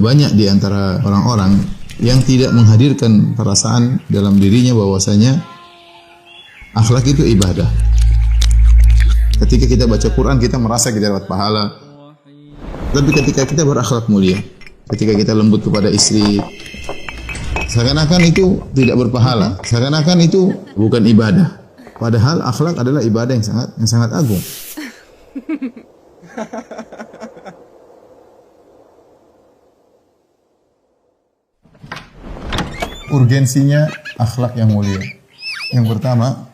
banyak di antara orang-orang yang tidak menghadirkan perasaan dalam dirinya bahwasanya akhlak itu ibadah. Ketika kita baca Quran, kita merasa kita dapat pahala. Tapi ketika kita berakhlak mulia, ketika kita lembut kepada istri, seakan-akan itu tidak berpahala, seakan-akan itu bukan ibadah. Padahal akhlak adalah ibadah yang sangat agung. Urgensinya akhlak yang mulia. Yang pertama,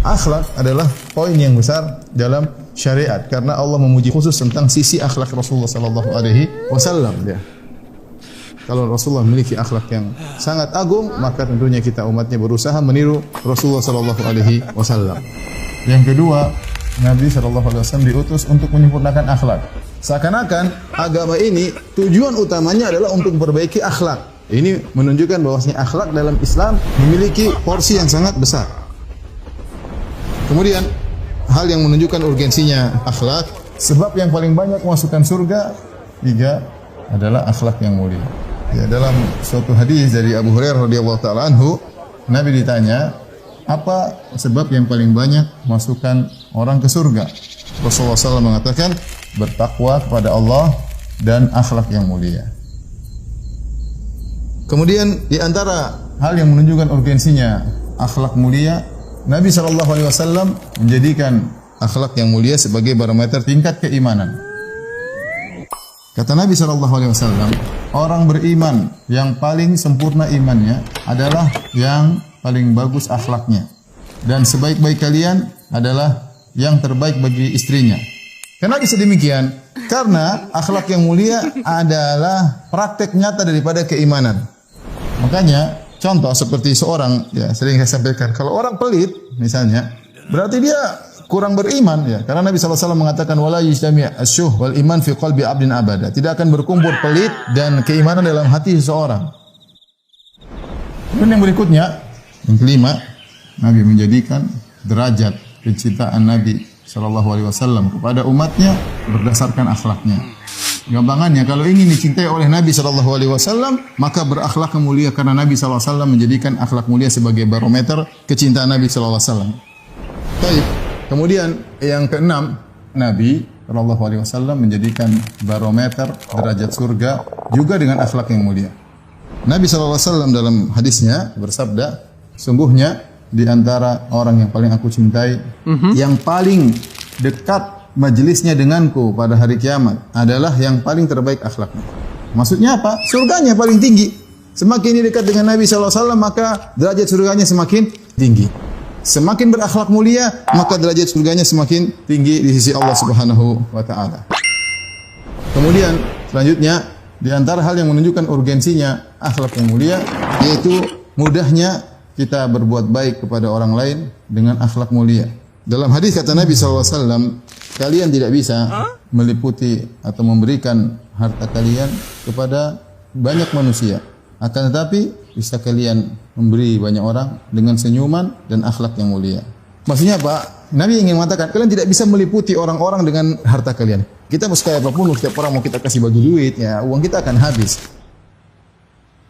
akhlak adalah poin yang besar dalam syariat karena Allah memuji khusus tentang sisi akhlak Rasulullah sallallahu alaihi wasallam ya. Kalau Rasulullah memiliki akhlak yang sangat agung, maka tentunya kita umatnya berusaha meniru Rasulullah sallallahu alaihi wasallam. Yang kedua, Nabi sallallahu alaihi wasallam diutus untuk menyempurnakan akhlak. Seakan-akan agama ini tujuan utamanya adalah untuk memperbaiki akhlak. Ini menunjukkan bahwasanya akhlak dalam Islam memiliki porsi yang sangat besar. Kemudian hal yang menunjukkan urgensinya akhlak, sebab yang paling banyak memasukkan surga, tiga adalah akhlak yang mulia. Ya, dalam suatu hadis dari Abu Hurairah radhiyallahu taala anhu, Nabi ditanya, apa sebab yang paling banyak memasukkan orang ke surga? Rasulullah SAW mengatakan, bertakwa kepada Allah dan akhlak yang mulia. Kemudian di antara hal yang menunjukkan urgensinya akhlak mulia, Nabi SAW menjadikan akhlak yang mulia sebagai barometer tingkat keimanan. Kata Nabi SAW, orang beriman yang paling sempurna imannya adalah yang paling bagus akhlaknya. Dan sebaik-baik kalian adalah yang terbaik bagi istrinya. Kenapa bisa demikian? Karena akhlak yang mulia adalah praktek nyata daripada keimanan. Makanya contoh seperti seorang, ya sering saya sampaikan, kalau orang pelit misalnya, berarti dia kurang beriman ya. Karena Nabi SAW mengatakan wala yujtami' asyuh wal iman fi qalbi 'abdin abada. Tidak akan berkumpul pelit dan keimanan dalam hati seseorang. Dan yang berikutnya, yang kelima, Nabi menjadikan derajat kecintaan Nabi SAW kepada umatnya berdasarkan akhlaknya. Gampangannya, kalau ingin dicintai oleh Nabi SAW, maka berakhlak mulia karena Nabi SAW menjadikan akhlak mulia sebagai barometer kecintaan Nabi SAW. Baik. Kemudian yang keenam, Nabi SAW menjadikan barometer derajat surga juga dengan akhlak yang mulia. Nabi SAW dalam hadisnya bersabda, sungguhnya di antara orang yang paling aku cintai, yang paling dekat majelisnya denganku pada hari kiamat adalah yang paling terbaik akhlaknya. Maksudnya apa? Surganya paling tinggi. Semakin dia dekat dengan Nabi SAW, maka derajat surganya semakin tinggi. Semakin berakhlak mulia, maka derajat surganya semakin tinggi di sisi Allah Subhanahu wa taala. Kemudian selanjutnya, di antara hal yang menunjukkan urgensinya akhlak yang mulia, yaitu mudahnya kita berbuat baik kepada orang lain dengan akhlak mulia. Dalam hadis kata Nabi SAW, kalian tidak bisa meliputi atau memberikan harta kalian kepada banyak manusia. Akan tetapi bisa kalian memberi banyak orang dengan senyuman dan akhlak yang mulia. Maksudnya apa? Nabi ingin mengatakan kalian tidak bisa meliputi orang-orang dengan harta kalian. Kita mau sekaya apapun, setiap orang mau kita kasih bagi duit, ya uang kita akan habis.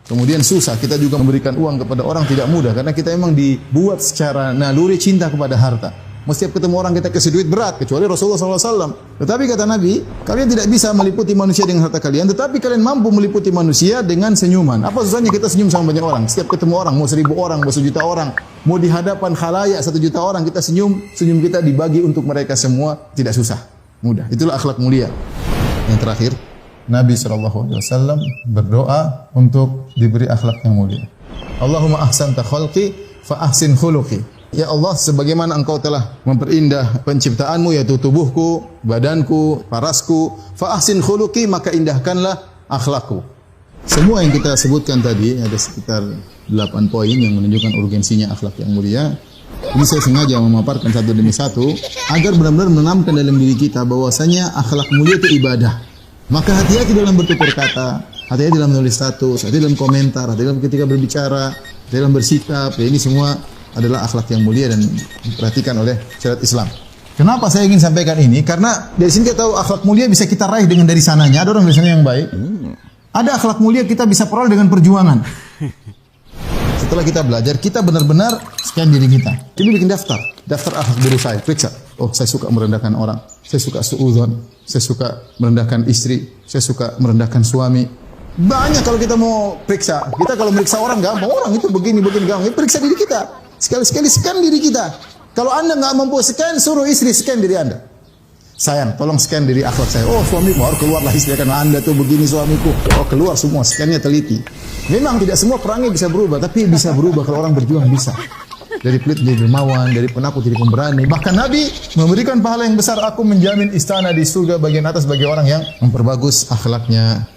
Kemudian susah, kita juga memberikan uang kepada orang tidak mudah karena kita memang dibuat secara naluri cinta kepada harta. Setiap ketemu orang kita kasih duit berat, kecuali Rasulullah SAW. Tetapi kata Nabi, kalian tidak bisa meliputi manusia dengan harta kalian, tetapi kalian mampu meliputi manusia dengan senyuman. Apa susahnya kita senyum sama banyak orang? Setiap ketemu orang, mau 1000 orang, mau 1 juta orang, mau di hadapan khalayak 1 juta orang, kita senyum, senyum kita dibagi untuk mereka semua, tidak susah, mudah. Itulah akhlak mulia. Yang terakhir, Nabi SAW berdoa untuk diberi akhlak yang mulia. Allahumma ahsanta khalqi fa ahsin khuluqi. Ya Allah, sebagaimana Engkau telah memperindah penciptaanmu, yaitu tubuhku, badanku, parasku, fa ahsin khuluqi, maka indahkanlah akhlakku. Semua yang kita sebutkan tadi, ada sekitar 8 poin yang menunjukkan urgensinya akhlak yang mulia. Ini saya sengaja memaparkan satu demi satu, agar benar-benar menanamkan dalam diri kita bahwasanya akhlak mulia itu ibadah. Maka hati-hati dalam bertutur kata, hati-hati dalam menulis status, hati-hati dalam komentar, hati-hati dalam ketika berbicara, dalam bersikap, ya ini semua adalah akhlak yang mulia dan diperhatikan oleh syariat Islam. Kenapa saya ingin sampaikan ini? Karena dari sini kita tahu akhlak mulia bisa kita raih dengan dari sananya. Ada orang dari sana yang baik, Ada akhlak mulia kita bisa peroleh dengan perjuangan. Setelah kita belajar, kita benar-benar scan diri kita. Ini bikin daftar akhlak diri saya, periksa. Oh, saya suka merendahkan orang, saya suka suudzon, saya suka merendahkan istri, saya suka merendahkan suami. Banyak kalau kita mau periksa. Kita kalau meriksa orang gampang, orang itu begini gampang. Periksa diri kita. Sekali-sekali scan diri kita. Kalau Anda nggak mampu scan, suruh istri scan diri Anda. Sayang, tolong scan diri akhlak saya. Oh, suami baru keluarlah istri, karena Anda tuh begini suamiku. Oh, keluar semua, scannya teliti. Memang tidak semua perangai bisa berubah, tapi bisa berubah kalau orang berjuang bisa. Dari pelit jadi dermawan, dari penakut jadi pemberani. Bahkan Nabi memberikan pahala yang besar. Aku menjamin istana di surga bagian atas bagi orang yang memperbagus akhlaknya.